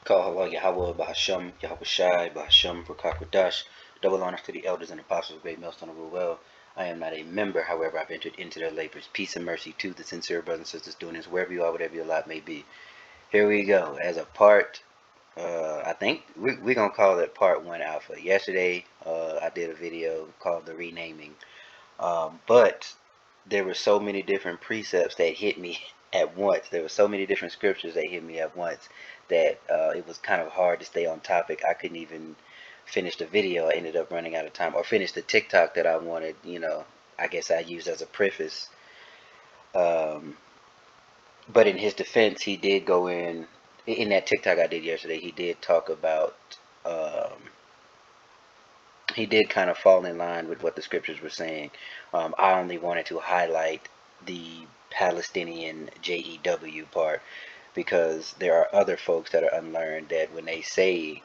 Call Allah Yahweh Bahasham, Yahweh Shai, Bahasham Rakakwadash. Double honors to the elders and apostles of Great Millstone of Ruel. I am not a member, however, I've entered into their labors. Peace and mercy to the sincere brothers and sisters doing this wherever you are, whatever your lot may be. Here we go. As a part, I think we're going to call it part 1 alpha. Yesterday, I did a video called The Renaming. But there were so many different precepts that hit me at once. There were so many different scriptures that hit me at once that it was kind of hard to stay on topic. I couldn't even finish the video. I ended up running out of time, or finish the TikTok that I wanted. I guess I used as a preface. Um, but in his defense, he did go in that TikTok I did yesterday. He did talk about. He did kind of fall in line with what the scriptures were saying. I only wanted to highlight the Palestinian JEW part because there are other folks that are unlearned that when they say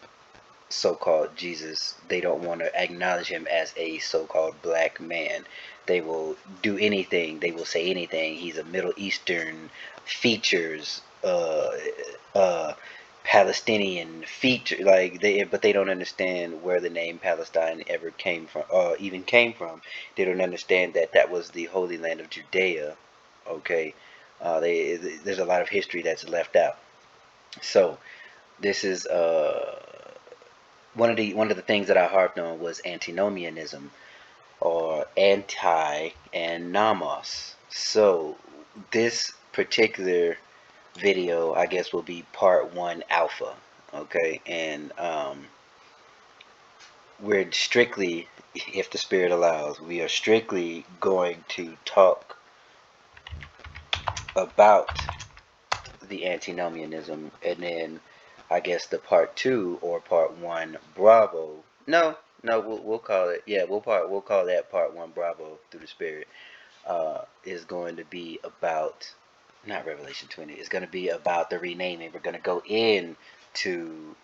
so-called Jesus, they don't want to acknowledge him as a so-called black man. They will do anything. They will say anything. He's a Middle Eastern features, Palestinian feature, but they don't understand where the name Palestine ever came from, even came from. They don't understand that that was the Holy Land of Judea. Okay, there's a lot of history that's left out. So this is one of the things that I harped on was Antinomianism, or anti and nomos. So this particular video, I guess, will be part 1 alpha. Okay, and we're strictly, if the spirit allows, we are strictly going to talk about the antinomianism, and then I guess the part 2 or part 1 Bravo. No, we'll call it, yeah, we'll call that part 1 Bravo through the spirit. Is going to be about, not Revelation 20. It's going to be about the renaming. We're going to go into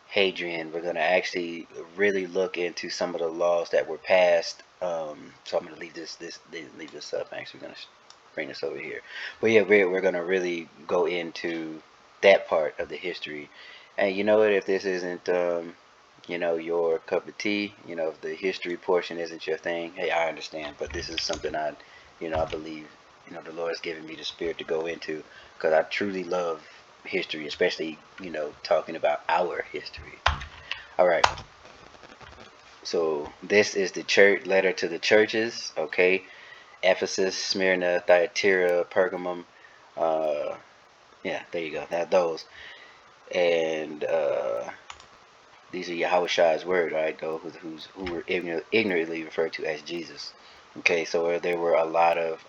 Hadrian. We're going to actually really look into some of the laws that were passed. So I'm going to leave this up. Actually, we're going to bring this over here. But yeah, we're going to really go into that part of the history. And you know what? If this isn't your cup of tea, if the history portion isn't your thing, hey, I understand. But this is something I believe, the Lord has given me the spirit to go into, because I truly love history, especially, talking about our history. All right. So this is the church letter to the churches, okay? Ephesus, Smyrna, Thyatira, Pergamum. Yeah, there you go. Now those. And these are Yahweh word, right? Those who were ignorantly referred to as Jesus. Okay, so there were a lot of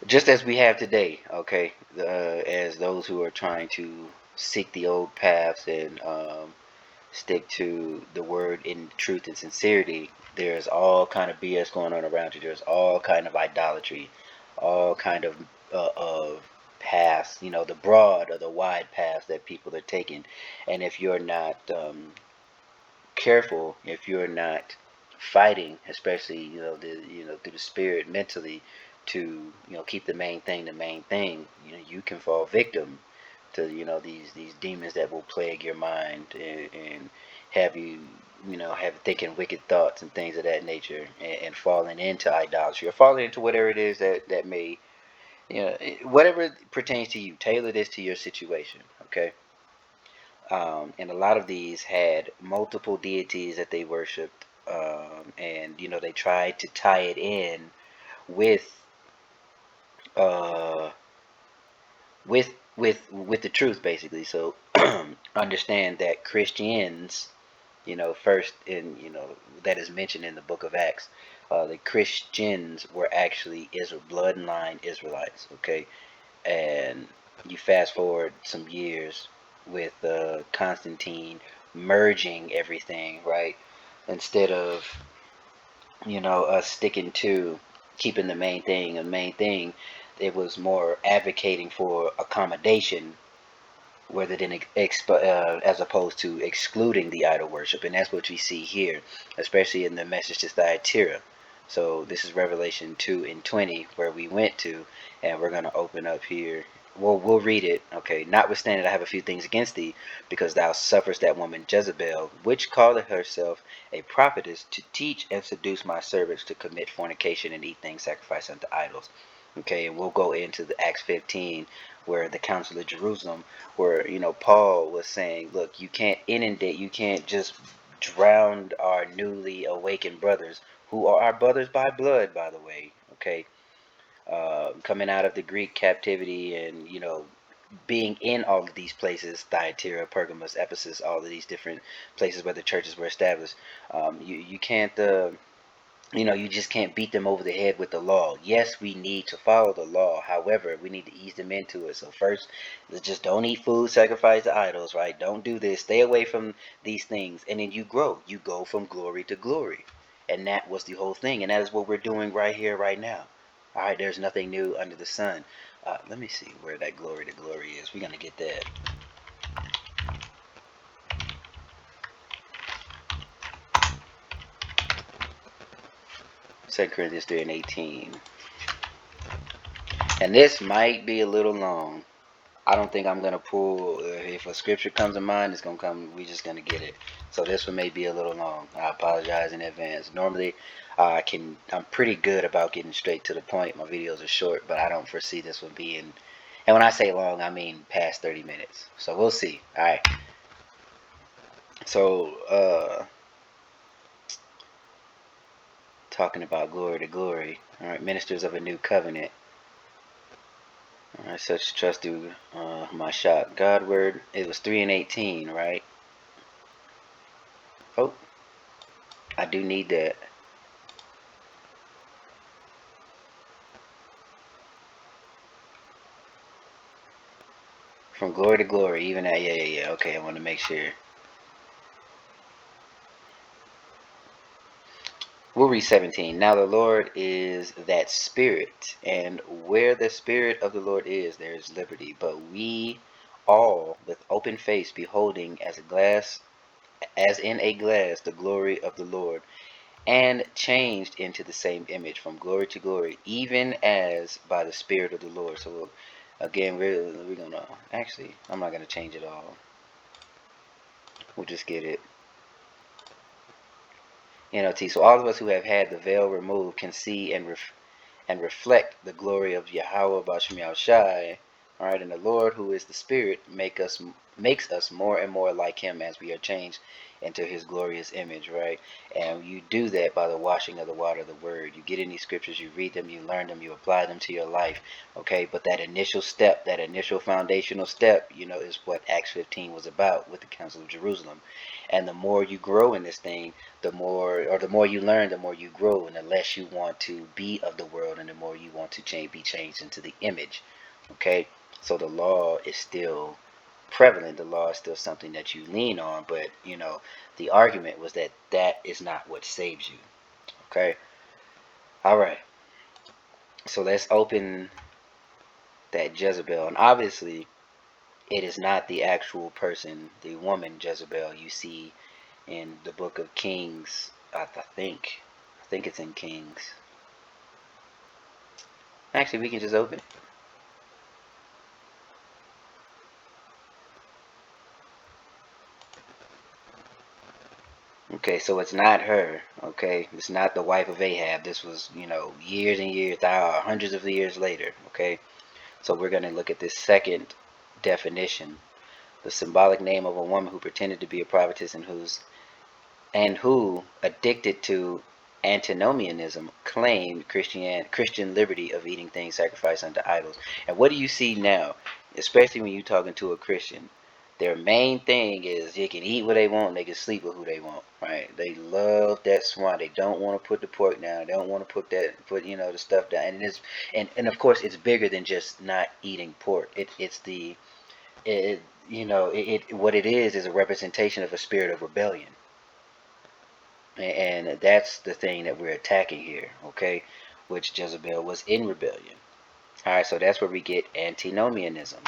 just as we have today. Okay, as those who are trying to seek the old paths and stick to the word in truth and sincerity. There's all kind of BS going on around you. There's all kind of idolatry, all kind of paths, the broad or the wide paths that people are taking. And if you're not careful, if you're not fighting, especially through the spirit mentally, to keep the main thing the main thing, you can fall victim to these demons that will plague your mind, and have you have thinking wicked thoughts and things of that nature, and falling into idolatry, or falling into whatever it is that may whatever pertains to you. Tailor this to your situation, okay? And a lot of these had multiple deities that they worshipped, and they tried to tie it in with uh, with the truth, basically. So understand that Christians, first in that is mentioned in the book of Acts, the Christians were actually bloodline Israelites. Okay, and you fast forward some years with Constantine merging everything, right? Instead of us sticking to keeping the main thing a main thing, it was more advocating for accommodation rather than as opposed to excluding the idol worship. And that's what we see here, especially in the message to Thyatira. So this is Revelation 2 and 20 where we went to, and we're going to open up here well, we'll read it. Okay. Notwithstanding, I have a few things against thee, because thou sufferest that woman Jezebel, which calleth herself a prophetess, to teach and seduce my servants to commit fornication and eat things sacrificed unto idols. Okay, and we'll go into the Acts 15, where the Council of Jerusalem, where Paul was saying, look, you can't inundate, you can't just drown our newly awakened brothers, who are our brothers by blood, by the way. Okay, coming out of the Greek captivity, and being in all of these places, Thyatira, Pergamos, Ephesus, all of these different places where the churches were established. You can't you just can't beat them over the head with the law. Yes, we need to follow the law. However, we need to ease them into it. So first, just don't eat food sacrificed to idols, right? Don't do this. Stay away from these things, and then you grow. You go from glory to glory, and that was the whole thing. And that is what we're doing right here, right now. All right, there's nothing new under the sun. Let me see where that glory to glory is. We're gonna get that. 2 Corinthians 3 and 18. And this might be a little long. I don't think I'm gonna pull. If a scripture comes to mind, it's gonna come. We just gonna get it. So this one may be a little long. I apologize in advance. Normally, I'm pretty good about getting straight to the point. My videos are short, but I don't foresee this one being. And when I say long, I mean past 30 minutes. So we'll see. All right. So talking about glory to glory. All right, ministers of a new covenant. All right, such trust through my shot. Godward. It was 3 and 18, right? Oh, I do need that. From glory to glory, even at, yeah. Okay, I want to make sure. We'll read 17. Now the Lord is that Spirit, and where the Spirit of the Lord is, there is liberty. But we all, with open face, beholding as in a glass, the glory of the Lord, and changed into the same image from glory to glory, even as by the Spirit of the Lord. So again, we're gonna actually, I'm not gonna change it all. We'll just get it. NLT. So all of us who have had the veil removed can see and reflect the glory of Yahweh Bashem Yahushai. All right, and the Lord, who is the Spirit, makes us more and more like Him as we are changed into His glorious image. Right, and you do that by the washing of the water of the Word. You get in these scriptures, you read them, you learn them, you apply them to your life. Okay, but that initial step, that initial foundational step, is what Acts 15 was about with the Council of Jerusalem. And the more you grow in this thing, the more you learn, the more you grow, and the less you want to be of the world, and the more you want to be changed into the image. Okay, so the law is still prevalent. The law is still something that you lean on, but the argument was that that is not what saves you. Okay, all right. So let's open that Jezebel, and obviously it is not the actual person, the woman Jezebel you see in the book of Kings. I think it's in Kings. Actually, we can just open it. Okay, so it's not her. Okay, it's not the wife of Ahab. This was, years and years, hundreds of years later. Okay, so we're going to look at this second definition. The symbolic name of a woman who pretended to be a prophetess and who, addicted to Antinomianism, claimed Christian liberty of eating things sacrificed unto idols. And what do you see now, especially when you're talking to a Christian? Their main thing is they can eat what they want, they can sleep with who they want, right? They love that swan. They don't want to put the pork down. They don't want to put the stuff down. And of course, it's bigger than just not eating pork. It's the it what it is a representation of a spirit of rebellion. And that's the thing that we're attacking here, okay? Which Jezebel was in rebellion. Alright, so that's where we get Antinomianism.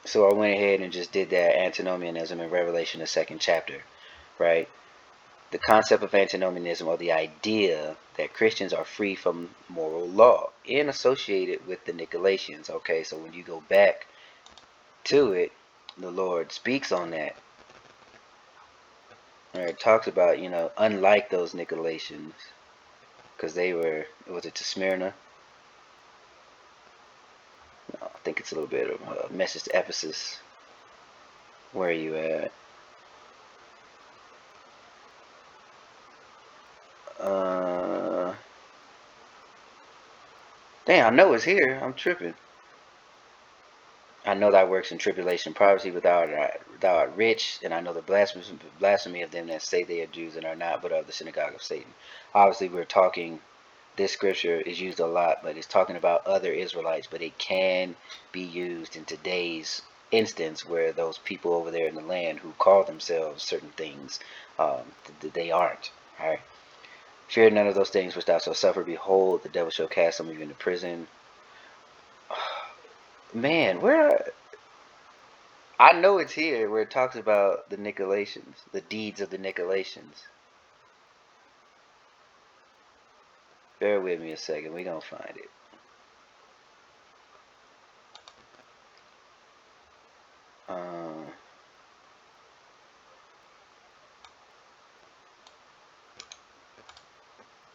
So I went ahead and just did that Antinomianism in Revelation, the second chapter, right? the concept of antinomianism, or the idea that Christians are free from moral law and associated with the Nicolaitans. Okay, so when you go back to it, the Lord speaks on that. It talks about, unlike those Nicolaitans, because they were, was it to Smyrna? No, I think it's a little bit of a message to Ephesus. Where are you at? Damn, I know it's here. I'm tripping. I know thy works in tribulation and poverty, but thou art rich, and I know the blasphemy of them that say they are Jews and are not, but are the synagogue of Satan. Obviously, we're talking, this scripture is used a lot, but it's talking about other Israelites, but it can be used in today's instance where those people over there in the land who call themselves certain things, they aren't. All right. Fear none of those things which thou shalt suffer. Behold, the devil shall cast some of you into prison. Man, where? I know it's here where it talks about the Nicolaitans, the deeds of the Nicolaitans. Bear with me a second, we gonna find it.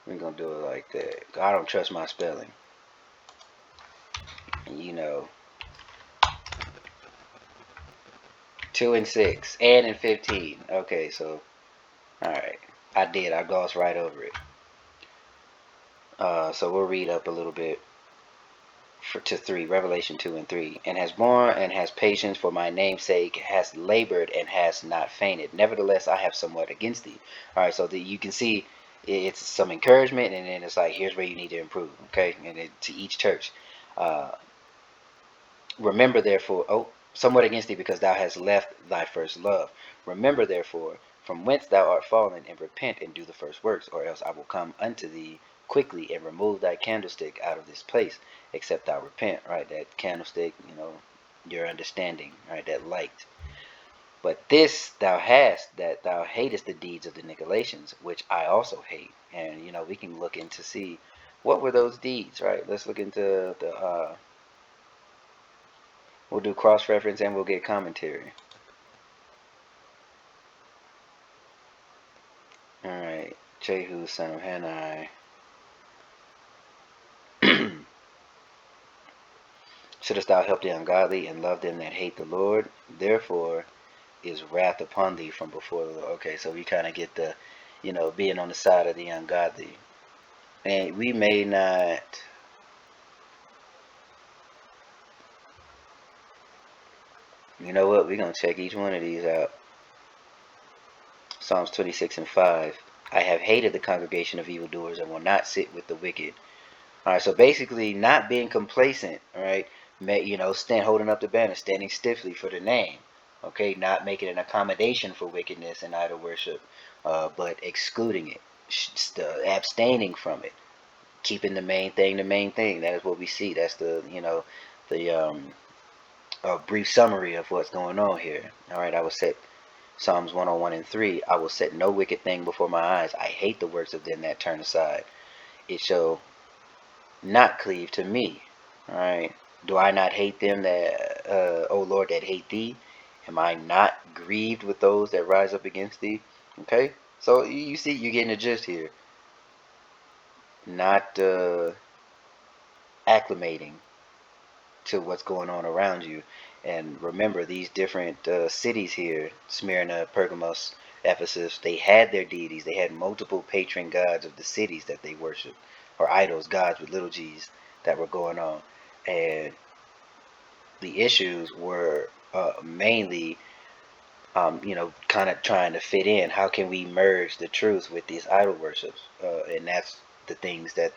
We're gonna do it like that. I don't trust my spelling. And 2 and 6, and in 15. Okay, so, alright. I did, I glossed right over it. So we'll read up a little bit to 3, Revelation 2 and 3. And has borne and has patience for my name's sake, has labored and has not fainted. Nevertheless, I have somewhat against thee. Alright, so you can see it's some encouragement, and then it's like, here's where you need to improve. Okay, and to each church. Remember therefore, somewhat against thee, because thou hast left thy first love. Remember therefore from whence thou art fallen, and repent and do the first works, or else I will come unto thee quickly and remove thy candlestick out of this place, except thou repent. Right, that candlestick, your understanding, right, that light. But this thou hast, that thou hatest the deeds of the Nicolaitans, which I also hate. And we can look into see what were those deeds, right? Let's look into the we'll do cross-reference and we'll get commentary. Alright, Jehu, son of Hanai. Shouldest thou help the ungodly and love them that hate the Lord? Therefore is wrath upon thee from before the Lord. Okay, so we kind of get the, being on the side of the ungodly. And we may not... You know what? We're going to check each one of these out. Psalms 26 and 5. I have hated the congregation of evildoers and will not sit with the wicked. Alright, so basically not being complacent, alright, holding up the banner, standing stiffly for the name, okay, not making an accommodation for wickedness and idol worship, but excluding it, abstaining from it, keeping the main thing the main thing. That is what we see. That's the, a brief summary of what's going on here. Alright, I will set Psalms 101 and 3, I will set no wicked thing before my eyes. I hate the works of them that turn aside. It shall not cleave to me. Alright. Do I not hate them that, O Lord, that hate thee? Am I not grieved with those that rise up against thee? Okay. So you see, you're getting the gist here. Not acclimating to what's going on around you. And remember, these different cities here, Smyrna, Pergamos, Ephesus, they had their deities. They had multiple patron gods of the cities that they worshiped, or idols, gods with little g's, that were going on. And the issues were mainly, kind of trying to fit in. How can we merge the truth with these idol worships? And that's the things that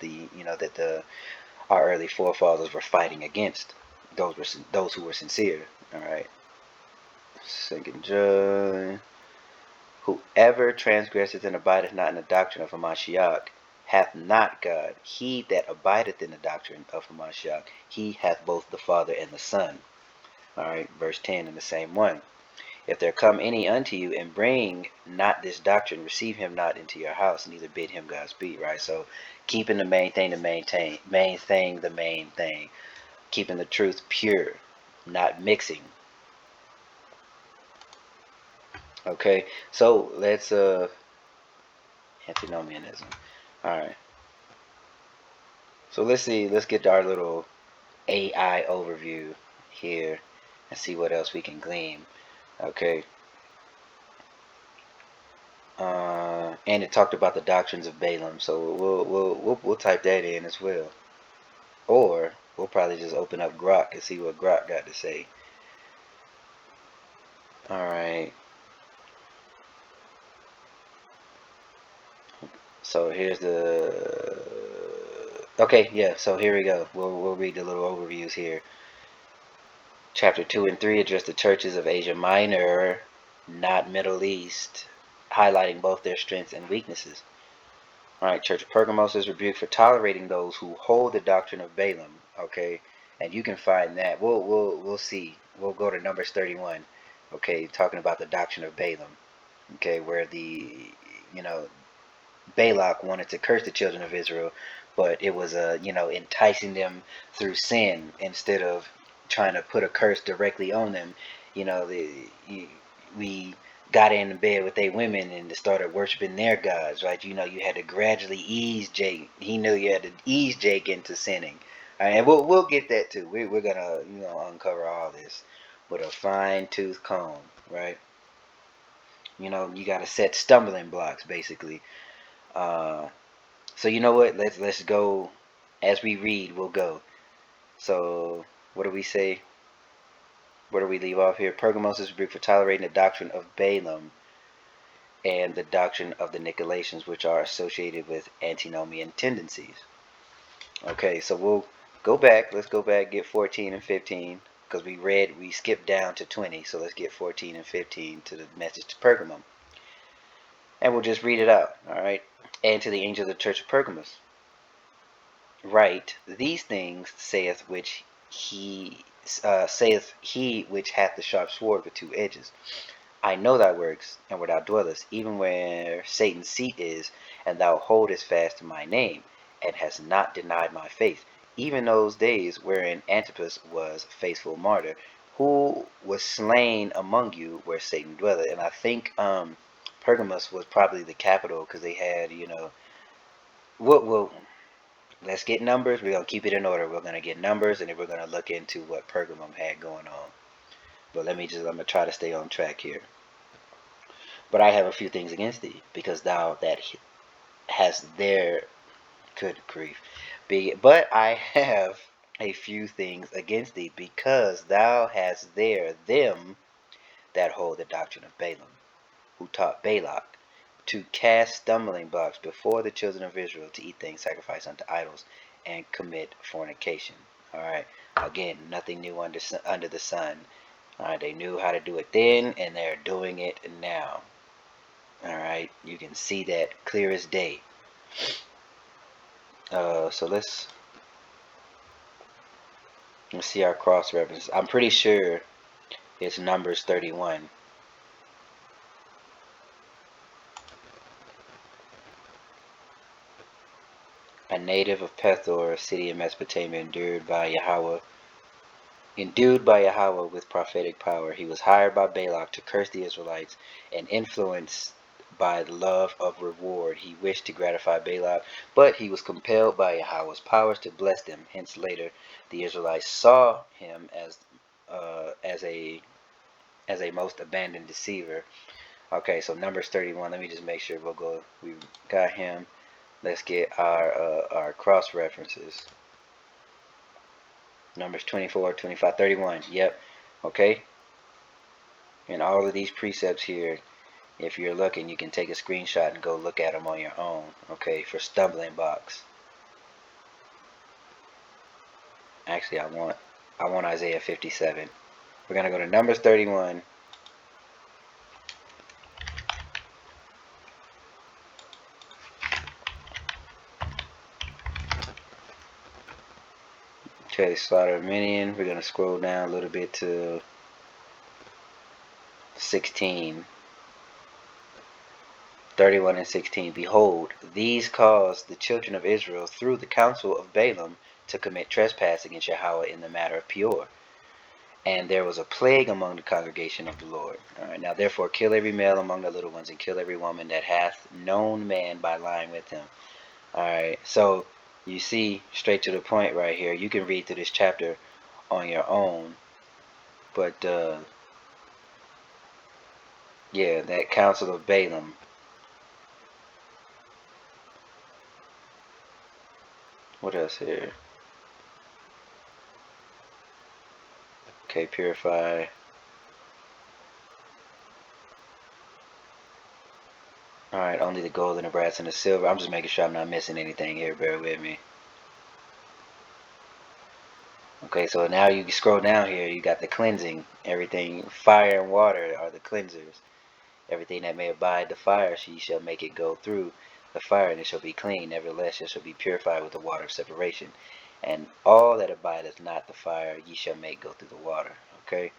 our early forefathers were fighting against. Those who were sincere. All right. Second John. Whoever transgresseth and abideth not in the doctrine of Hamashiach hath not God. He that abideth in the doctrine of Hamashiach, he hath both the Father and the Son. All right, verse 10 in the same one. If there come any unto you and bring not this doctrine, receive him not into your house, neither bid him Godspeed, right? So keeping the main thing the main thing. Keeping the truth pure, not mixing. Okay, so let's Antinomianism. Alright. So let's see, let's get our little AI overview here and see what else we can glean. Okay. And it talked about the doctrines of Balaam, so we'll type that in as well. Or we'll probably just open up Grok and see what Grok got to say. Alright. So here's the... Okay, yeah, so here we go. We'll read the little overviews here. Chapter 2 and 3 address the churches of Asia Minor, not Middle East, highlighting both their strengths and weaknesses. Alright, Church of Pergamos is rebuked for tolerating those who hold the doctrine of Balaam. Okay, and you can find that. We'll see. We'll go to Numbers 31. Okay, talking about the doctrine of Balaam. Okay, where the Balak wanted to curse the children of Israel, but it was enticing them through sin instead of trying to put a curse directly on them. We got in bed with their women and started worshiping their gods, right? You had to gradually ease Jake. He knew you had to ease Jake into sinning. All right, and we'll get that too. We're gonna uncover all this with a fine tooth comb, right? You got to set stumbling blocks basically. So you know what? Let's go. As we read, we'll go. So what do we say? Where do we leave off here? Pergamos is rebuked for tolerating the doctrine of Balaam and the doctrine of the Nicolaitans, which are associated with antinomian tendencies. Okay, so we'll go back. Let's go back, get 14 and 15, because we skipped down to 20. So let's get 14 and 15 to the message to Pergamum, and we'll just read it out. All right. And to the angel of the church of Pergamos, write, these things saith he which hath the sharp sword with two edges. I know thy works, and where thou dwellest, even where Satan's seat is, and thou holdest fast to my name, and hast not denied my faith, even those days wherein Antipas was faithful martyr, who was slain among you where Satan dwelleth. And I think Pergamos was probably the capital, because they had, let's get numbers. We're going to keep it in order. We're going to get numbers, and then we're going to look into what Pergamum had going on. But I'm going to try to stay on track here. But I have a few things against thee, because thou that hast there, good grief, but I have a few things against thee, because thou hast there them that hold the doctrine of Balaam, who taught Balak to cast stumbling blocks before the children of Israel, to eat things sacrificed unto idols, and commit fornication. Alright, again, nothing new under the sun. Alright, they knew how to do it then, and they're doing it now. Alright, you can see that clear as day. So let's see our cross references. I'm pretty sure it's Numbers 31. A native of Pethor, a city in Mesopotamia, endued by Yahweh with prophetic power. He was hired by Balak to curse the Israelites, and influenced by the love of reward. He wished to gratify Balak, but he was compelled by Yahweh's powers to bless them. Hence later the Israelites saw him as a most abandoned deceiver. Okay, so Numbers 31. Let me just make sure we got him. Let's get our cross references. Numbers 24, 25, 31. Yep. Okay. And all of these precepts here, if you're looking, you can take a screenshot and go look at them on your own. Okay, for stumbling blocks. Actually, I want Isaiah 57. We're gonna go to Numbers 31. Okay, slaughter of Midian. We're gonna scroll down a little bit to 16, 31 and 16. Behold, these caused the children of Israel through the counsel of Balaam to commit trespass against Yahweh in the matter of Peor. And there was a plague among the congregation of the Lord. All right, now therefore kill every male among the little ones, and kill every woman that hath known man by lying with him. All right, so you see, straight to the point right here. You can read through this chapter on your own, but yeah, that counsel of Balaam. What else here? Okay, purify. Alright, only the gold and the brass and the silver. I'm just making sure I'm not missing anything here. Bear with me. Okay, so now you scroll down here. You got the cleansing. Everything, fire and water are the cleansers. Everything that may abide the fire, she shall make it go through the fire, and it shall be clean. Nevertheless, it shall be purified with the water of separation. And all that abideth not the fire, ye shall make go through the water. Okay?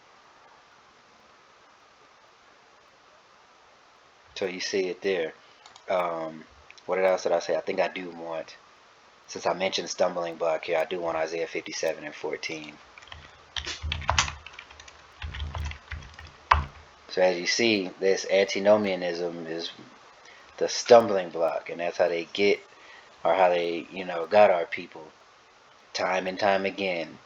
So you see it there. What else did I say? I think I do want, since I mentioned stumbling block here, I do want Isaiah 57 and 14. So as you see, this antinomianism is the stumbling block, and that's how they get, or how they, got our people time and time again.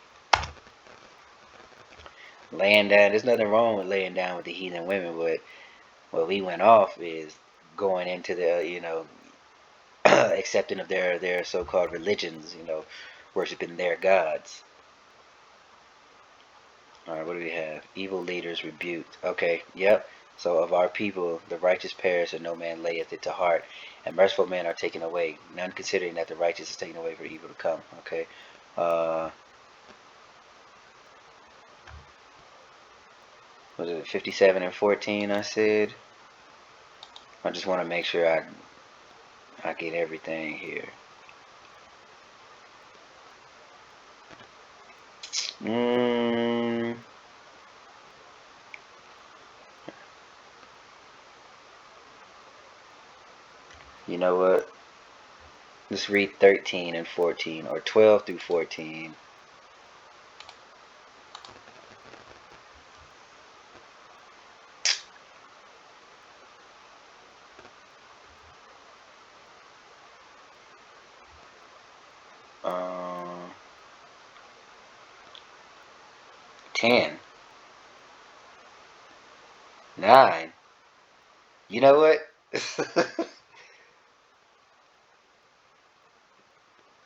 Laying down, there's nothing wrong with laying down with the heathen women, but what we went off is going into the, accepting of their so-called religions, worshiping their gods. All right, what do we have? Evil leaders rebuked. Okay, yep. So of our people, the righteous perish, and no man layeth it to heart, and merciful men are taken away, none considering that the righteous is taken away for evil to come. Okay. Was it 57 and 14? I said. I just want to make sure I get everything here. You know what? Let's read 13 and 14, or 12 through 14. Um, 10. 9. You know what?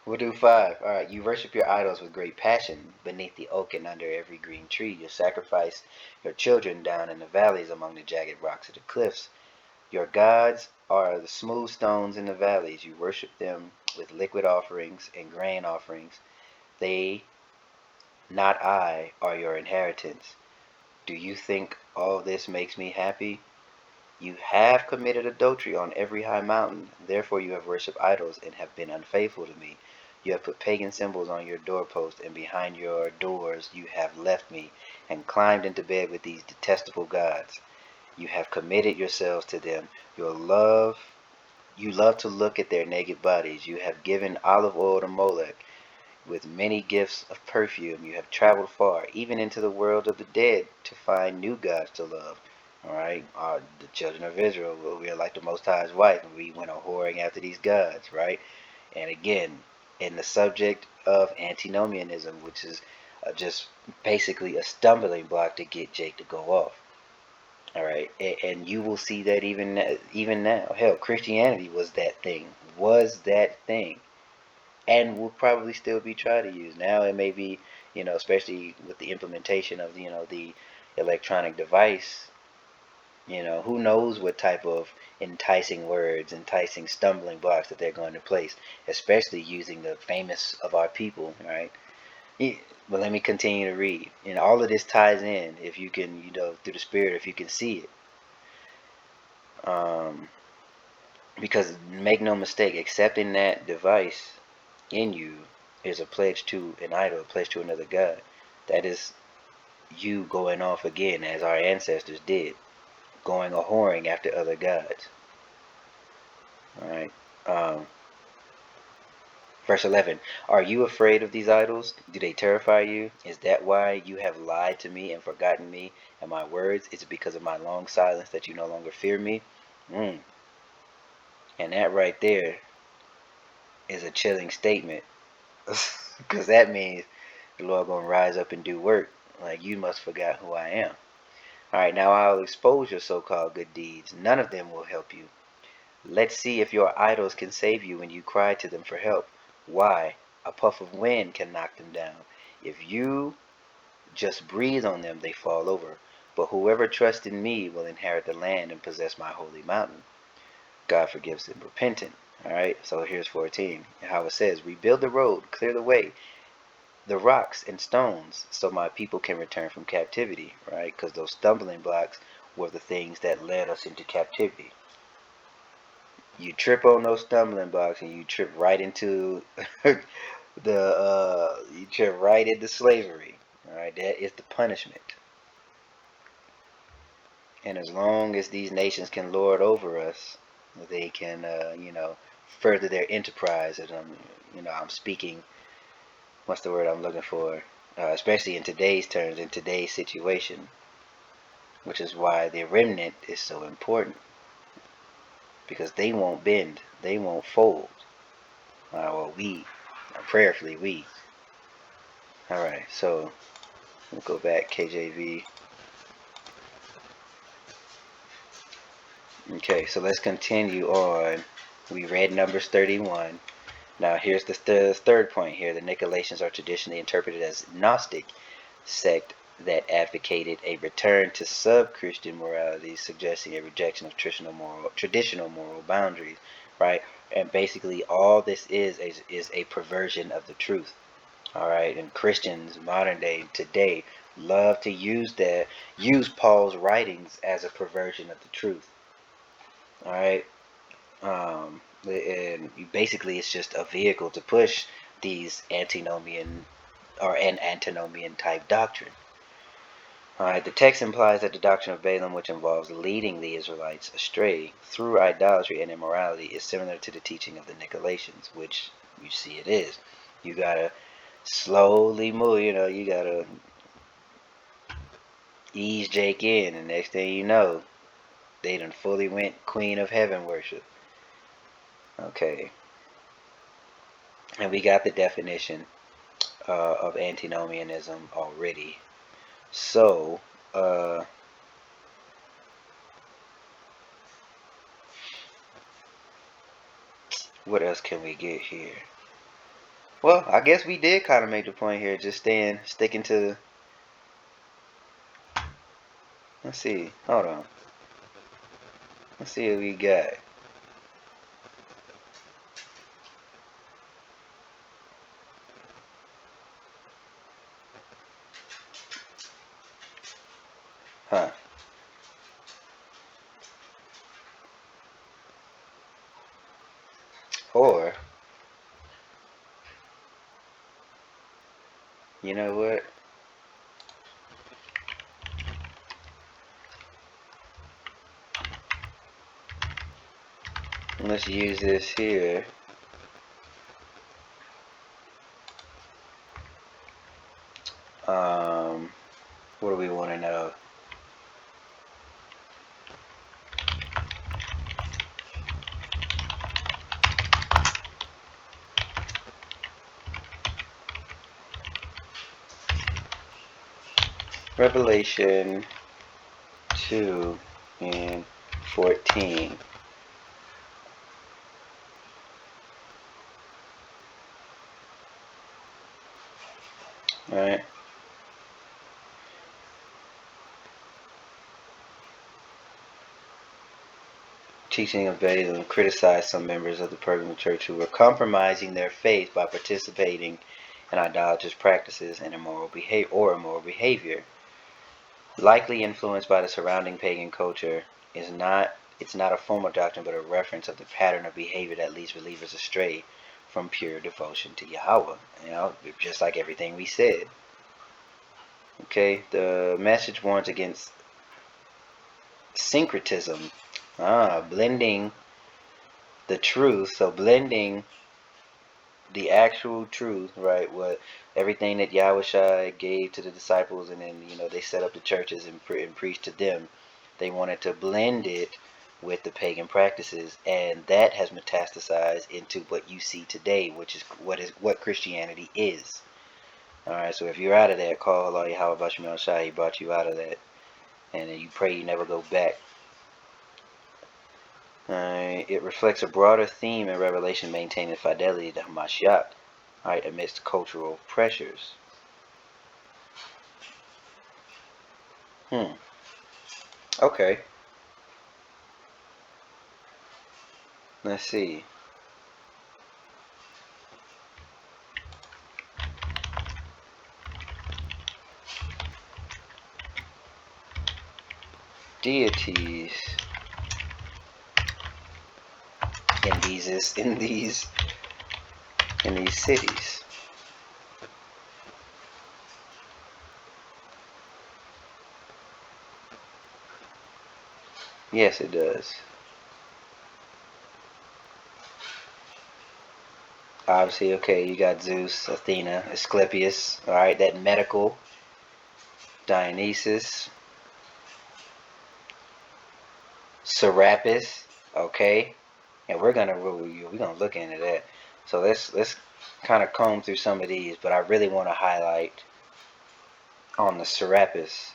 We'll do 5. Alright, you worship your idols with great passion beneath the oak and under every green tree. You sacrifice your children down in the valleys among the jagged rocks of the cliffs. Your gods are the smooth stones in the valleys. You worship them with liquid offerings and grain offerings. They, not I, are your inheritance. Do you think all this makes me happy? You have committed adultery on every high mountain. Therefore you have worshipped idols and have been unfaithful to me. You have put pagan symbols on your doorposts, and behind your doors you have left me, and climbed into bed with these detestable gods. You have committed yourselves to them. You love to look at their naked bodies. You have given olive oil to Molech. With many gifts of perfume, you have traveled far, even into the world of the dead, to find new gods to love. All right, the children of Israel, we are like the Most High's wife, and we went a whoring after these gods, right? And again, in the subject of antinomianism, which is just basically a stumbling block to get Jake to go off. All right, and you will see that even now. Hell, Christianity was that thing, and will probably still be tried to use. Now it may be, especially with the implementation of the electronic device. Who knows what type of enticing words, enticing stumbling blocks that they're going to place, especially using the famous of our people, right? Yeah, but let me continue to read. All of this ties in if you can, through the spirit, if you can see it. Because make no mistake, accepting that device in you is a pledge to an idol, a pledge to another god. That is you going off again, as our ancestors did. going a whoring after other gods. All right. Verse 11. Are you afraid of these idols? Do they terrify you? Is that why you have lied to me and forgotten me and my words? Is it because of my long silence that you no longer fear me? Mm. And that right there is a chilling statement. Because that means the Lord going to rise up and do work. Like, you must forget who I am. Alright, now I'll expose your so-called good deeds. None of them will help you. Let's see if your idols can save you when you cry to them for help. Why? A puff of wind can knock them down. If you just breathe on them, they fall over. But whoever trusts in me will inherit the land and possess my holy mountain. God forgives the repentant. Alright, so here's 14. How it says, rebuild the road, clear the way, the rocks and stones, so my people can return from captivity. Right? Because those stumbling blocks were the things that led us into captivity. You trip on those stumbling blocks and you trip right into you trip right into slavery. Alright, that is the punishment. And as long as these nations can lord over us, they can, further their enterprise. And I'm speaking. What's the word I'm looking for? Especially in today's terms, in today's situation, which is why the remnant is so important, because they won't bend, they won't fold. Well, prayerfully we. All right, so we'll go back KJV. Okay, so let's continue on. We read Numbers 31. Now here's the third point here. The Nicolaitans are traditionally interpreted as Gnostic sect that advocated a return to sub-Christian morality, suggesting a rejection of traditional moral boundaries, right? And basically all this is a perversion of the truth. All right, and Christians modern day today love to use Paul's writings as a perversion of the truth. All right, and basically it's just a vehicle to push these antinomian or an antinomian type doctrine. Alright, the text implies that the doctrine of Balaam, which involves leading the Israelites astray through idolatry and immorality, is similar to the teaching of the Nicolaitans, which you see it is. You gotta slowly move, you gotta ease Jake in, and next thing you know, they done fully went Queen of Heaven worship. Okay. And we got the definition of antinomianism already. So, what else can we get here? Well, I guess we did kind of make the point here, just sticking to. Let's see. Hold on. Let's see what we got. Huh. Or, you know what? Let's use this here. What do we want to know? Revelation 2 and 14. Alright. Teaching of Balaam criticized some members of the Pergamum church who were compromising their faith by participating in idolatrous practices and immoral behavior. Likely influenced by the surrounding pagan culture, it's not a formal doctrine but a reference of the pattern of behavior that leads believers astray from pure devotion to Yahweh. Just like everything we said. Okay, the message warns against Syncretism. Blending the truth. So blending the actual truth, right? What everything that Yahushua gave to the disciples, and then they set up the churches and preached to them. They wanted to blend it with the pagan practices, and that has metastasized into what you see today, which is what Christianity is. All right, so if you're out of that, call Allah Yahweh Bashim Shai. He brought you out of that, and then you pray you never go back. It reflects a broader theme in Revelation, maintaining fidelity to Hamashiach, right, amidst cultural pressures. Okay. Let's see. Deities in these cities. Yes, it does. Obviously, okay, you got Zeus, Athena, Asclepius, all right, that medical, Dionysus, Serapis, okay, and we're gonna look into that. So let's kind of comb through some of these, but I really want to highlight on the Serapis.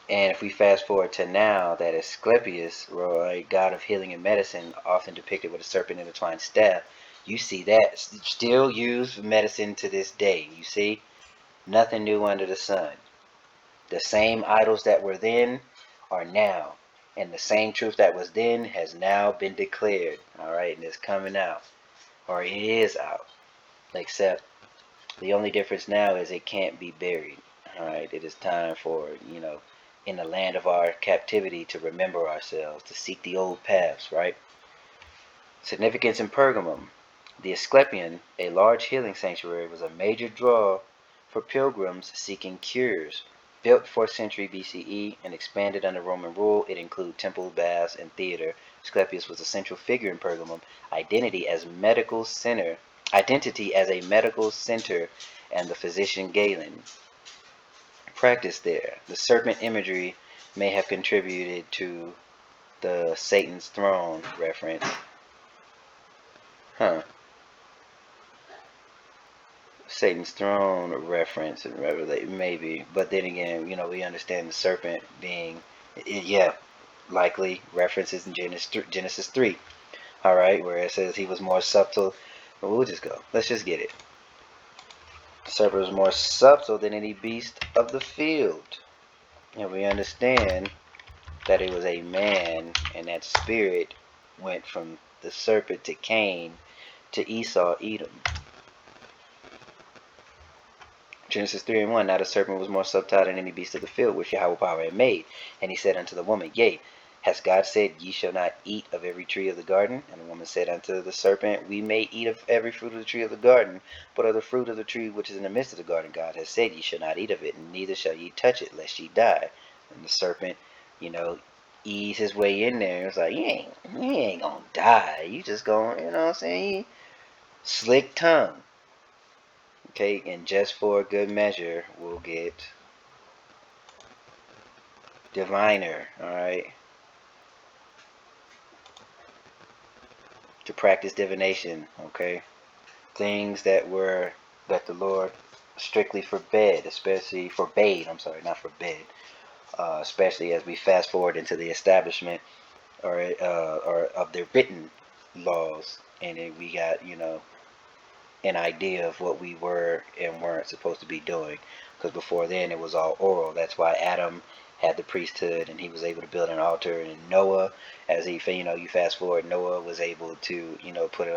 And if we fast forward to now, that Asclepius, right, god of healing and medicine, often depicted with a serpent intertwined staff, you see that still used for medicine to this day. You see, nothing new under the sun. The same idols that were then are now, and the same truth that was then has now been declared. All right, and it's coming out, or it is out. Except the only difference now is it can't be buried. All right, it is time for, in the land of our captivity, to remember ourselves, to seek the old paths, right? Significance in Pergamum. The Asclepian, a large healing sanctuary, was a major draw for pilgrims seeking cures. Built 4th century BCE and expanded under Roman rule, it included temples, baths, and theater. Asclepius was a central figure in Pergamum, identity as a medical center, and the physician Galen practiced there. The serpent imagery may have contributed to the Satan's throne reference. Satan's throne reference and Revelation, maybe. But then again, we understand the serpent being, yeah, likely references in Genesis 3. All right, where it says he was more subtle. But we'll just go. Let's just get it. The serpent was more subtle than any beast of the field. And we understand that it was a man, and that spirit went from the serpent to Cain to Esau, Edom. Genesis 3:1, now the serpent was more subtle than any beast of the field which Yahweh had made. And he said unto the woman, Yea, has God said, Ye shall not eat of every tree of the garden? And the woman said unto the serpent, We may eat of every fruit of the tree of the garden, but of the fruit of the tree which is in the midst of the garden, God has said, Ye shall not eat of it, and neither shall ye touch it, lest ye die. And the serpent, eased his way in there. It was like, you ain't gonna die. You just gonna, you know what I'm saying? Slick tongue. Okay, and just for good measure, we'll get diviner, alright? To practice divination, okay? Things that the Lord strictly forbade, especially as we fast forward into the establishment or of the written laws, and then we got, an idea of what we were and weren't supposed to be doing, because before then it was all oral. That's why Adam had the priesthood and he was able to build an altar, and Noah, as he, you fast forward, Noah was able to,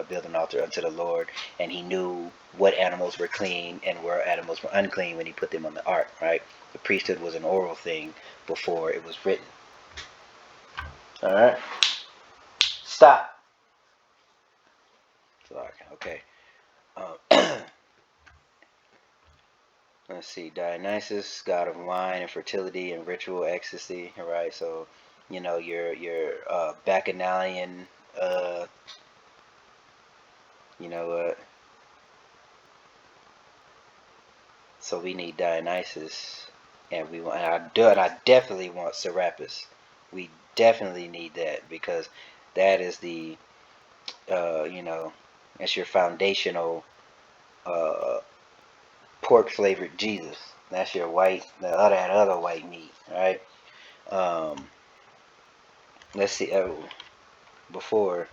build an altar unto the Lord, and he knew what animals were clean and where animals were unclean when he put them on the ark, right? The priesthood was an oral thing before it was written. All right, stop. Okay. Let's see, Dionysus, god of wine and fertility and ritual ecstasy. All right, so your bacchanalian, uh, you know what? So we need Dionysus, and I definitely want Serapis. We definitely need that because that is the uh, you know, that's your foundational uh, pork flavored Jesus. That's your that other white meat, right? Um, let's see. Oh, before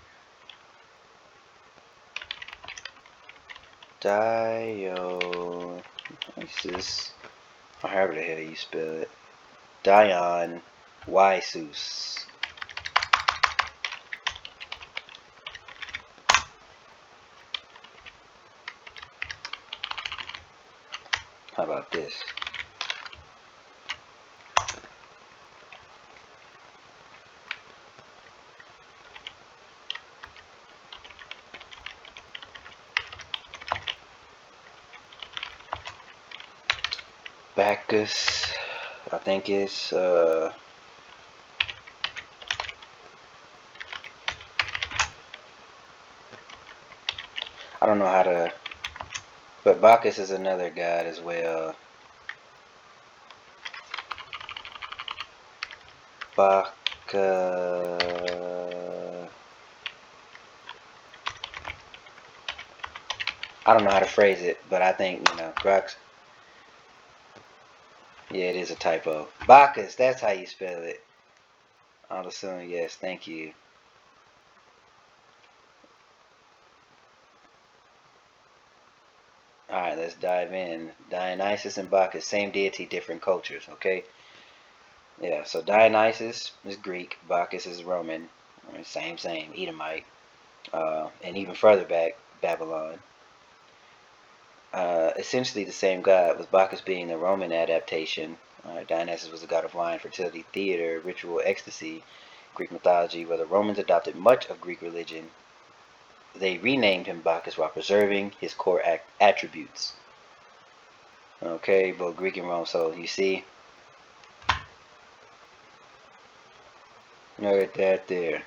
Dionysus, or however the hell you spell it, Dion Ysus. How about this? Bacchus, I think it's I don't know how to, but Bacchus is another god as well. Bacchus. I don't know how to phrase it, but I think Grux. Yeah, it is a typo. Bacchus, that's how you spell it. I'll assume yes. Thank you. All right, let's dive in. Dionysus and Bacchus, same deity, different cultures. Okay. Yeah. So Dionysus is Greek. Bacchus is Roman. Same, Edomite. And even further back, Babylon. Essentially the same god, with Bacchus being the Roman adaptation. Dionysus was a god of wine, fertility, theater, ritual ecstasy, Greek mythology. Where the Romans adopted much of Greek religion, they renamed him Bacchus while preserving his core attributes. Okay, both Greek and Rome. So you see, look at that there.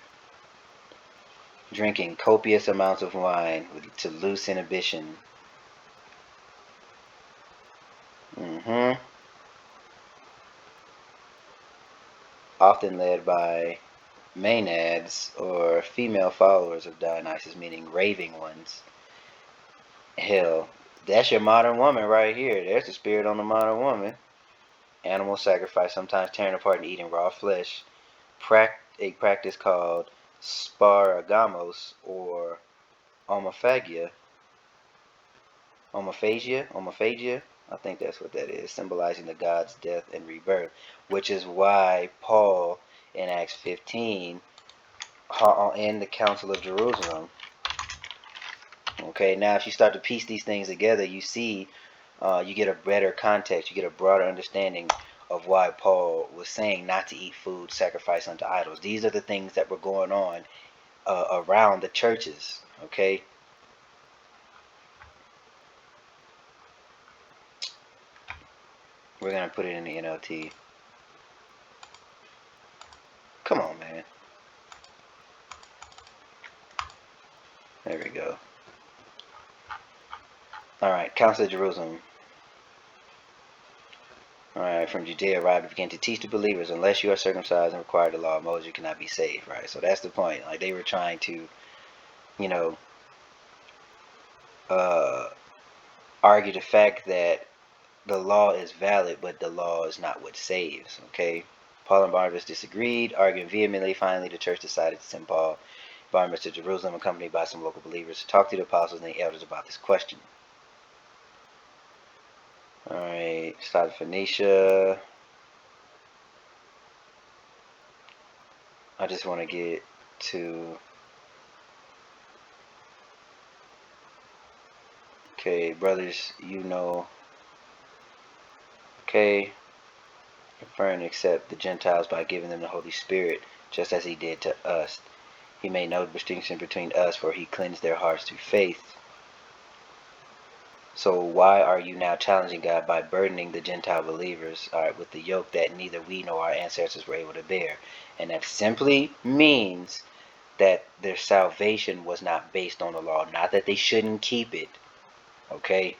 Drinking copious amounts of wine to loose inhibition. Mm-hmm. Often led by Maenads, or female followers of Dionysus, meaning raving ones. Hell, that's your modern woman right here. There's the spirit on the modern woman. Animal sacrifice, sometimes tearing apart and eating raw flesh. A practice called sparagamos or homophagia. Homophagia. I think that's what that is, symbolizing the god's death and rebirth, which is why Paul in Acts 15 in the Council of Jerusalem. Okay, now if you start to piece these things together, you see, you get a better context, you get a broader understanding of why Paul was saying not to eat food sacrificed unto idols. These are the things that were going on around the churches. Okay, we're gonna put it in the NLT. Come on, man. There we go. All right, Council of Jerusalem. All right, from Judea arrived and began to teach the believers, unless you are circumcised and require the law of Moses, you cannot be saved. Right. So that's the point. Like they were trying to, you know, uh, argue the fact that the law is valid, but the law is not what saves. Okay. Paul and Barnabas disagreed, arguing vehemently. Finally, the church decided to send Paul and Barnabas to Jerusalem, accompanied by some local believers, to talk to the apostles and the elders about this question. All right, started Phoenicia. I just want to get to. Okay, brothers, Okay, confirm and accept the Gentiles by giving them the Holy Spirit, just as he did to us. He made no distinction between us, for he cleansed their hearts through faith. So why are you now challenging God by burdening the Gentile believers, all right, with the yoke that neither we nor our ancestors were able to bear? And that simply means that their salvation was not based on the law. Not that they shouldn't keep it, okay?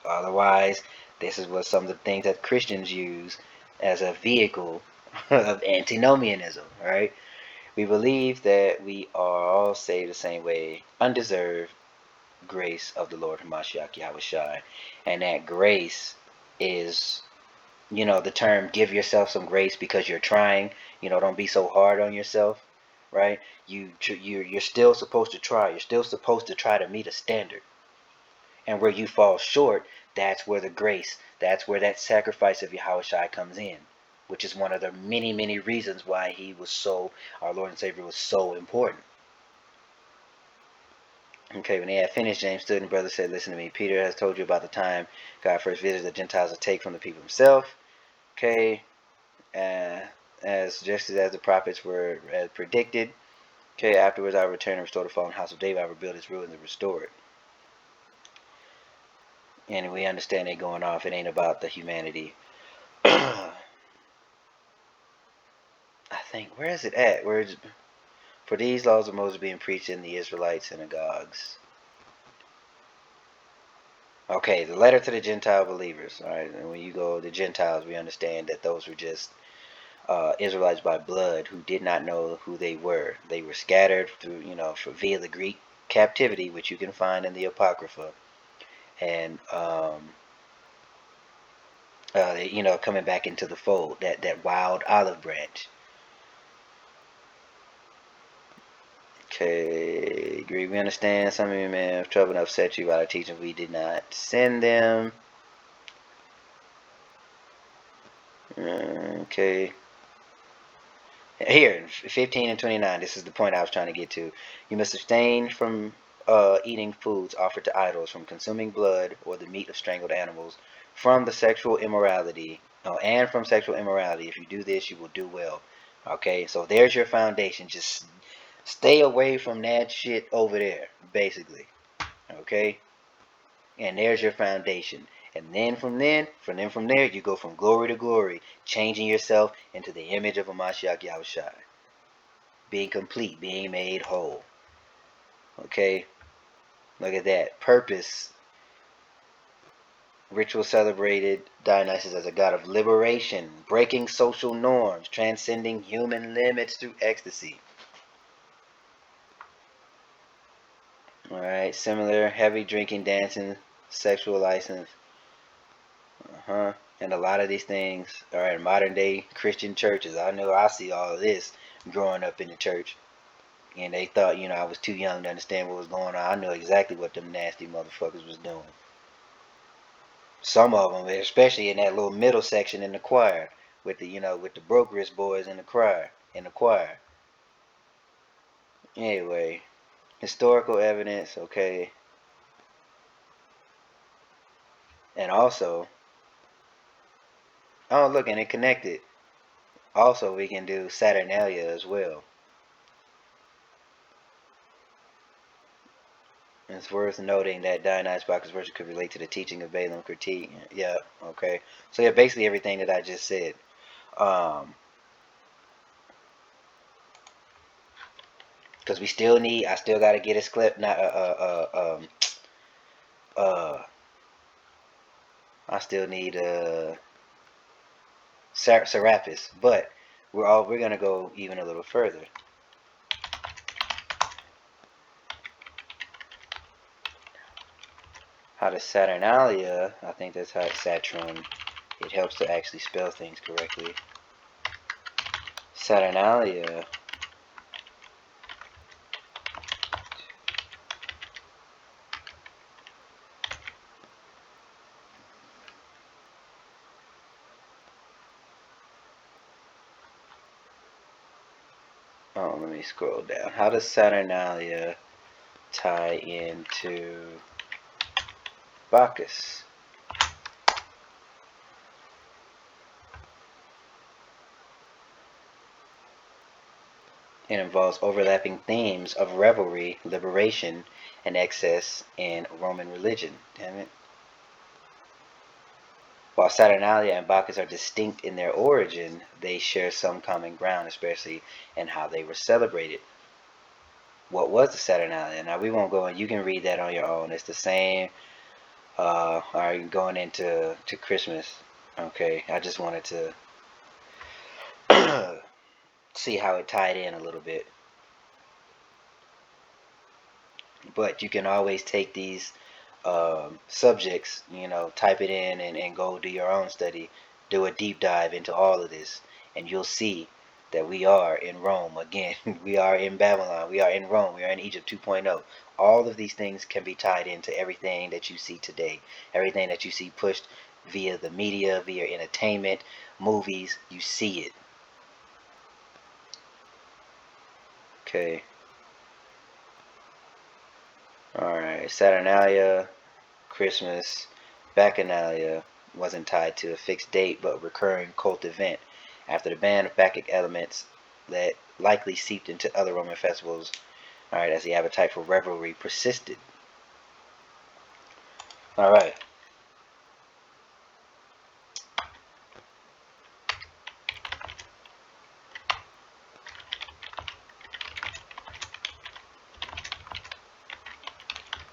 Otherwise, this is what some of the things that Christians use as a vehicle of antinomianism, right? We believe that we are all saved the same way, undeserved grace of the Lord Hamashiach Yahushai. And that grace is, the term give yourself some grace because you're trying. Don't be so hard on yourself, right? You're still supposed to try. You're still supposed to try to meet a standard. And where you fall short, that's where the grace, that's where that sacrifice of Yahushai comes in, which is one of the many, many reasons why our Lord and Savior was so important. Okay, when they had finished, James stood and brother said, listen to me. Peter has told you about the time God first visited the Gentiles to take from the people himself. Okay, as just as the prophets were predicted. Okay, afterwards I will return and restore the fallen house of David. I will rebuild its ruins and restore it. And we understand it going off. It ain't about the humanity. I think, where is it at? For these laws of Moses being preached in the Israelite synagogues. Okay, the letter to the Gentile believers. All right, and when you go to the Gentiles, we understand that those were just Israelites by blood who did not know who they were. They were scattered through, via the Greek captivity, which you can find in the Apocrypha, and coming back into the fold, that wild olive branch. Okay, agree. We understand some of you may have trouble and upset you by our teaching. We did not send them. Okay. Here, 15 and 29, this is the point I was trying to get to. You must abstain from eating foods offered to idols, from consuming blood or the meat of strangled animals, from the sexual immorality, and from sexual immorality. If you do this, you will do well. Okay, so there's your foundation. Just stay away from that shit over there, basically. Okay, and there's your foundation. And then from there, you go from glory to glory, changing yourself into the image of a Mashiach Yahushai. Being complete, being made whole. Okay? Look at that. Purpose. Ritual celebrated Dionysus as a god of liberation, breaking social norms, transcending human limits through ecstasy. Alright, similar, heavy drinking, dancing, sexual license. And a lot of these things are in modern day Christian churches. I see all of this growing up in the church. And they thought, I was too young to understand what was going on. I knew exactly what them nasty motherfuckers was doing. Some of them, especially in that little middle section in the choir, with the brokerist boys in the choir. Anyway, historical evidence, okay, and also, oh look, and it connected. Also, we can do Saturnalia as well. It's worth noting that Dionysus Bacchus worship could relate to the teaching of Balaam critique. Yeah, okay. So yeah, basically everything that I just said. Because I still got to get his clip. Not I still need Serapis, but we're gonna go even a little further. How to Saturnalia, I think that's how it's Saturn. It helps to actually spell things correctly. Saturnalia. Oh, let me scroll down. How does Saturnalia tie into Bacchus? It involves overlapping themes of revelry, liberation, and excess in Roman religion. Damn it. While Saturnalia and Bacchus are distinct in their origin, they share some common ground, especially in how they were celebrated. What was the Saturnalia? Now we won't go in. You can read that on your own. It's the same. All right, going into Christmas. Okay, I just wanted to see how it tied in a little bit. But you can always take these subjects, type it in and go do your own study, do a deep dive into all of this, and you'll see that we are in Rome again. We are in Babylon. We are in Rome. We are in Egypt 2.0. All of these things can be tied into everything that you see today, everything that you see pushed via the media, via entertainment, movies. You see it. Okay. All right. Saturnalia, Christmas, Bacchanalia wasn't tied to a fixed date but recurring cult event after the ban of Bacchic elements that likely seeped into other Roman festivals, alright, as the appetite for revelry persisted. Alright.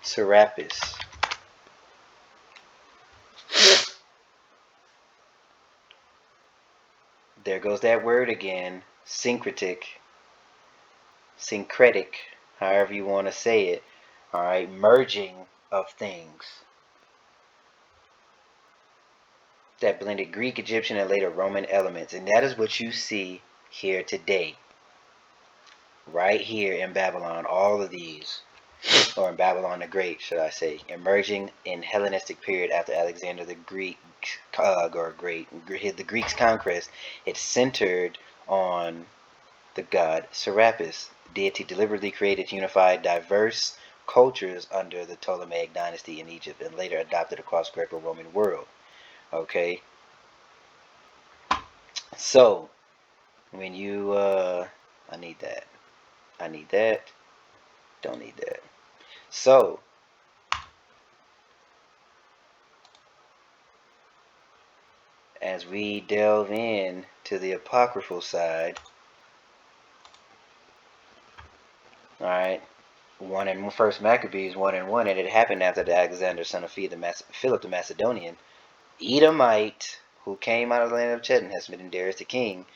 Serapis. There goes that word again. Syncretic, however you want to say it. Alright, merging of things that blended Greek, Egyptian, and later Roman elements. And that is what you see here today. Right here in Babylon, all of these, or in Babylon the Great, should I say, emerging in Hellenistic period after Alexander the Greek, the Greeks' conquest. It's centered on the god Serapis. Deity deliberately created unified diverse cultures under the Ptolemaic dynasty in Egypt and later adopted across Greco-Roman world. Okay, so when you I need that. I need that. Don't need that. So as we delve in to the apocryphal side, all right, one in First Maccabees 1:1, and it happened after the Alexander son of Philip the Macedonian, Edomite, who came out of the land of Chetan, has smitten Darius the king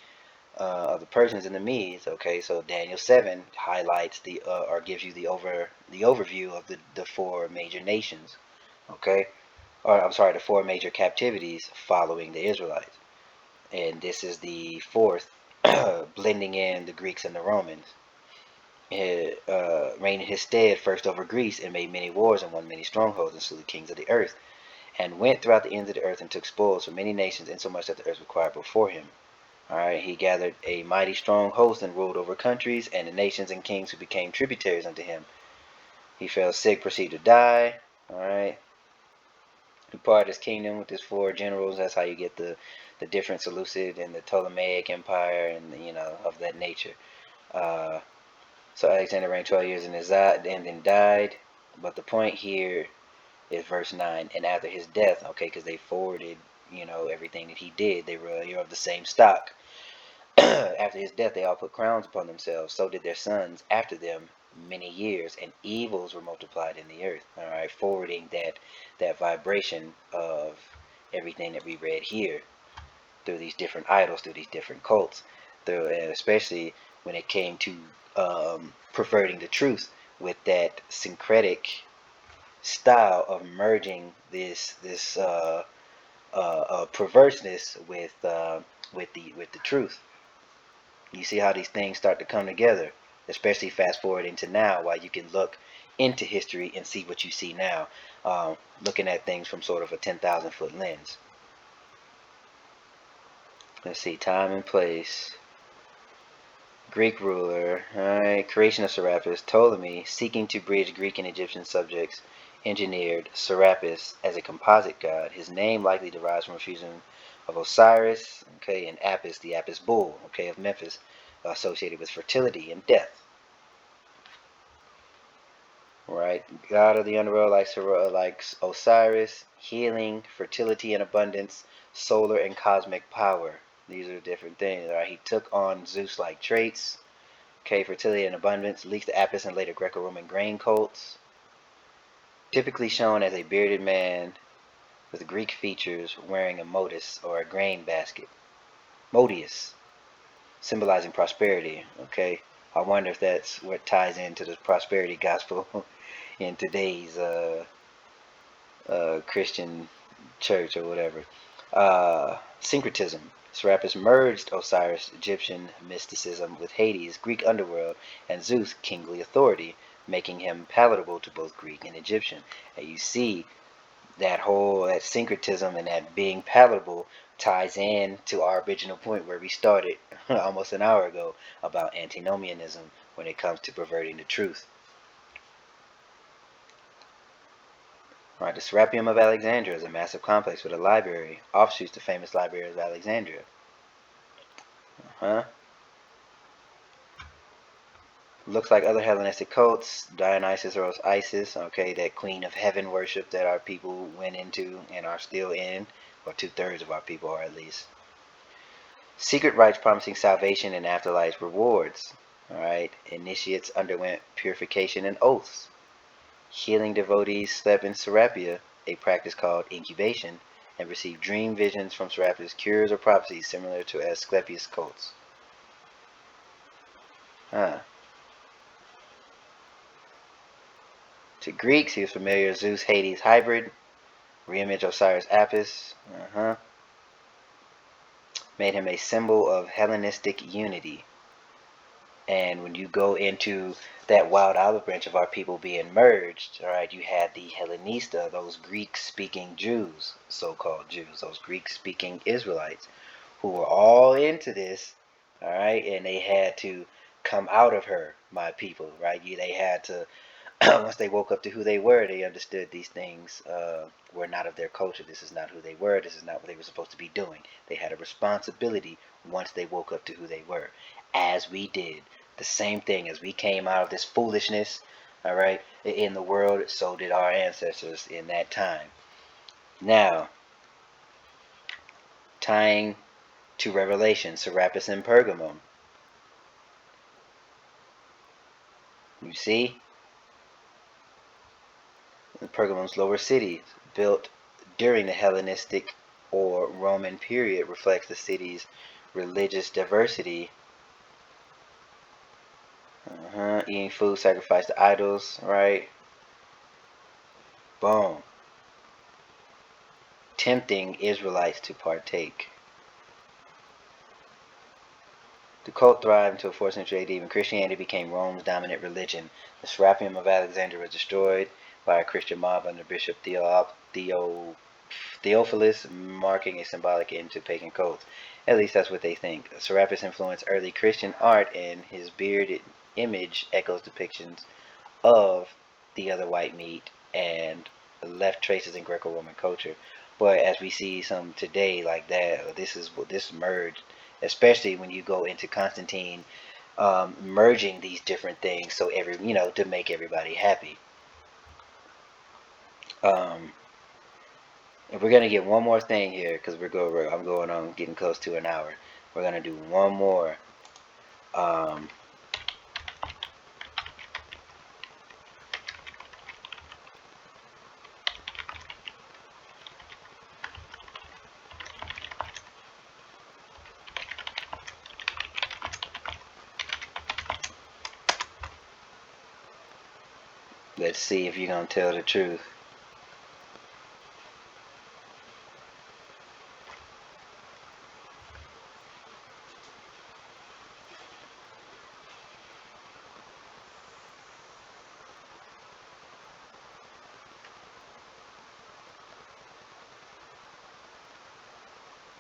of the Persians and the Medes. Okay, so Daniel 7 highlights or gives you the overview of the four major nations. Okay, or I'm sorry, the four major captivities following the Israelites, and this is the fourth, blending in the Greeks and the Romans. He reigned in his stead first over Greece and made many wars and won many strongholds and slew the kings of the earth and went throughout the ends of the earth and took spoils from many nations, insomuch that the earth required before him. Alright, he gathered a mighty strong host and ruled over countries and the nations and kings who became tributaries unto him. He fell sick, proceeded to die. Alright, he parted his kingdom with his four generals. That's how you get the different Seleucid and the Ptolemaic Empire and of that nature. So Alexander reigned 12 years and then died. But the point here is verse 9. And after his death, okay, because they forwarded, everything that he did. They were of the same stock. After his death, they all put crowns upon themselves. So did their sons after them many years, and evils were multiplied in the earth. All right, forwarding that vibration of everything that we read here through these different idols, through these different cults, and especially when it came to perverting the truth with that syncretic style of merging this perverseness with the truth. You see how these things start to come together, especially fast forwarding to now, while you can look into history and see what you see now, looking at things from sort of a 10,000 foot lens. Let's see, time and place. Greek ruler, alright, creation of Serapis. Ptolemy, seeking to bridge Greek and Egyptian subjects, engineered Serapis as a composite god. His name likely derives from a fusion of Osiris, okay, and Apis, the Apis bull, okay, of Memphis, associated with fertility and death. Right, god of the underworld, like Osiris, healing, fertility, and abundance. solar and cosmic power. These are different things. Right? He took on Zeus-like traits. Okay, fertility and abundance, leaks to Apis and later Greco-Roman grain cults. Typically shown as a bearded man with Greek features wearing a modus or a grain basket. Modius, symbolizing prosperity. Okay, I wonder if that's what ties into the prosperity gospel in today's Christian church or whatever. Syncretism. Serapis merged Osiris' Egyptian mysticism with Hades' Greek underworld and Zeus' kingly authority, making him palatable to both Greek and Egyptian. And you see that syncretism and that being palatable ties in to our original point where we started almost an hour ago about antinomianism when it comes to perverting the truth. Right, the Serapeum of Alexandria is a massive complex with a library, offshoots the famous Library of Alexandria. Huh? Looks like other Hellenistic cults, Dionysus or Isis, okay, that queen of heaven worship that our people went into and are still in, or 2/3 of our people are at least. Secret rites promising salvation and afterlife rewards. Alright, initiates underwent purification and oaths. Healing devotees slept in Serapia, a practice called incubation, and received dream visions from Serapia's cures or prophecies similar to Asclepius cults. Huh. To Greeks, he was familiar Zeus-Hades hybrid, reimage Osiris Apis. Made him a symbol of Hellenistic unity. And when you go into that wild olive branch of our people being merged, all right, you had the Hellenista, those Greek-speaking Jews, so-called Jews, those Greek-speaking Israelites, who were all into this, all right, and they had to come out of her, my people, right? They had to, once they woke up to who they were, they understood these things were not of their culture. This is not who they were. This is not what they were supposed to be doing. They had a responsibility once they woke up to who they were, as we did. The same thing as we came out of this foolishness, all right, in the world, so did our ancestors in that time. Now, tying to Revelation, Serapis and Pergamum. You see, Pergamum's lower city, built during the Hellenistic or Roman period, reflects the city's religious diversity. Eating food sacrificed to idols, right? Boom. Tempting Israelites to partake. The cult thrived until 4th century AD when Christianity became Rome's dominant religion. The Serapeum of Alexandria was destroyed by a Christian mob under Bishop Theophilus, marking a symbolic end to pagan cults. At least that's what they think. Serapis influenced early Christian art, and his bearded image echoes depictions of the other white meat and left traces in Greco-Roman culture. But as we see some today like that, this merged, especially when you go into Constantine merging these different things so to make everybody happy. If we're gonna get one more thing here, because I'm going on getting close to an hour. We're gonna do one more. Let's see if you're gonna tell the truth.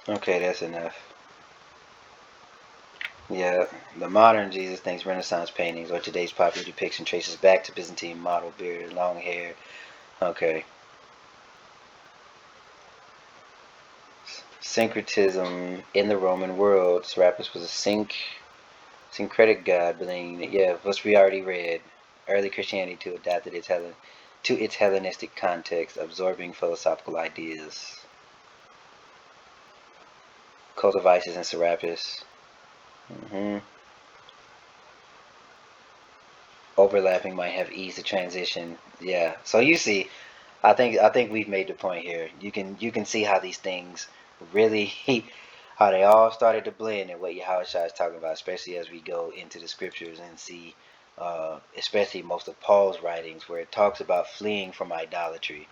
Okay, that's enough. Yeah, the modern Jesus thinks Renaissance paintings or today's popular depiction traces back to Byzantine model beard, long hair. Okay. Syncretism in the Roman world. Serapis was a syncretic god, believing, yeah, which we already read. Early Christianity to adapted to its Hellenistic context, absorbing philosophical ideas. Cult of Isis and Serapis. Hmm. Overlapping might have eased the transition. Yeah. So you see, I think we've made the point here. You can see how these things really how they all started to blend and what Yahushua is talking about, especially as we go into the scriptures and see especially most of Paul's writings where it talks about fleeing from idolatry.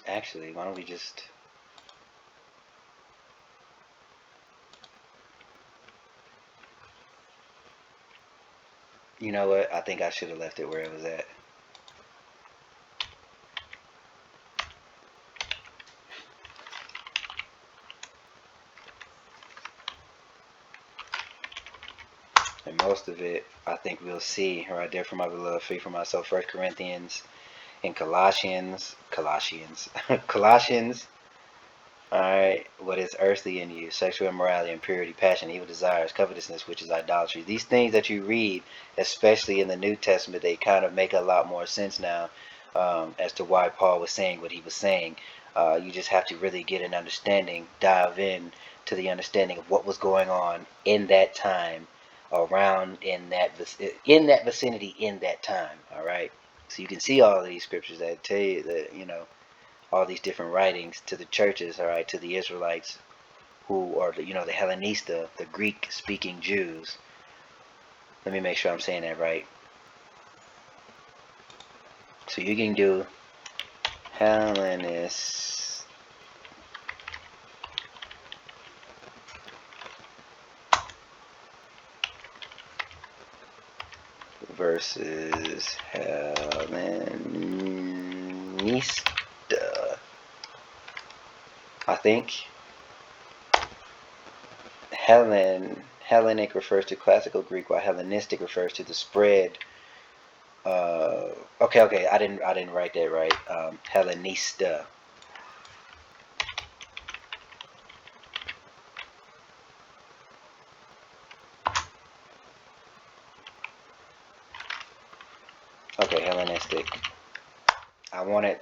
Actually, why don't we just, you know what? I think I should have left it where it was at. And most of it, I think we'll see right there, for my beloved, free for myself. First Corinthians and Colossians, Colossians. All right, what is earthly in you? Sexual immorality, impurity, passion, evil desires, covetousness, which is idolatry. These things that you read, especially in the New Testament, they kind of make a lot more sense now as to why Paul was saying what he was saying. You just have to really get an understanding, dive in to the understanding of what was going on in that time, around in that vicinity, in that time. All right, so you can see all of these scriptures that tell you that all these different writings to the churches, all right, to the Israelites who are the Hellenista, the Greek-speaking Jews. Let me make sure I'm saying that right. So you can do Hellenist versus Hellenista. I think Hellenic refers to classical Greek, while Hellenistic refers to the spread. Okay. I didn't write that right. Hellenista. Okay, Hellenistic. I want it.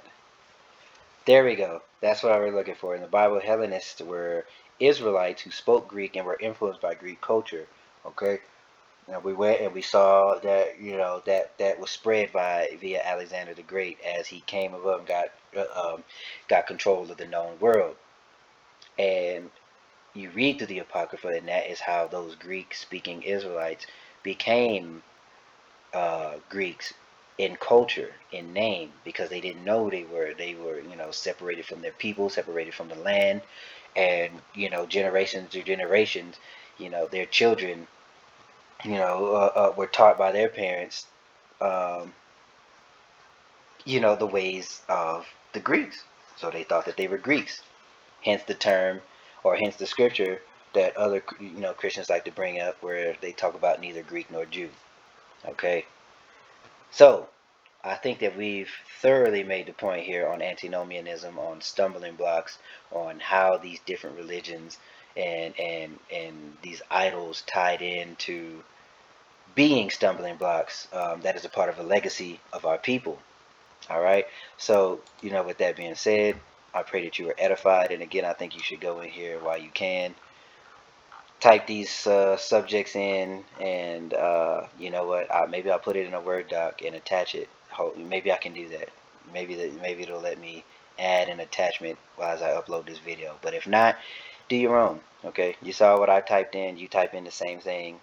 There we go. That's what I was looking for. In the Bible, Hellenists were Israelites who spoke Greek and were influenced by Greek culture. Okay, and we went and we saw that that was spread by via Alexander the Great as he came above and got control of the known world. And you read through the Apocrypha, and that is how those Greek-speaking Israelites became Greeks in culture, in name, because they didn't know they were separated from their people, separated from the land, and generations to generations, their children, were taught by their parents, um, the ways of the Greeks, so they thought that they were Greeks. Hence the term, or hence the scripture that other Christians like to bring up, where they talk about neither Greek nor Jew. Okay, so I think that we've thoroughly made the point here on antinomianism, on stumbling blocks, on how these different religions and these idols tied into being stumbling blocks. That is a part of a legacy of our people. All right. So with that being said, I pray that you are edified. And again, I think you should go in here while you can, type these subjects in, and you know what? Maybe I'll put it in a Word doc and attach it. Maybe I can do that. Maybe it'll let me add an attachment as I upload this video. But if not, do your own. Okay, you saw what I typed in. You type in the same thing.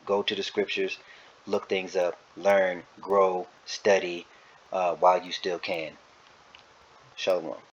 Go to the scriptures, look things up, learn, grow, study while you still can. Shalom.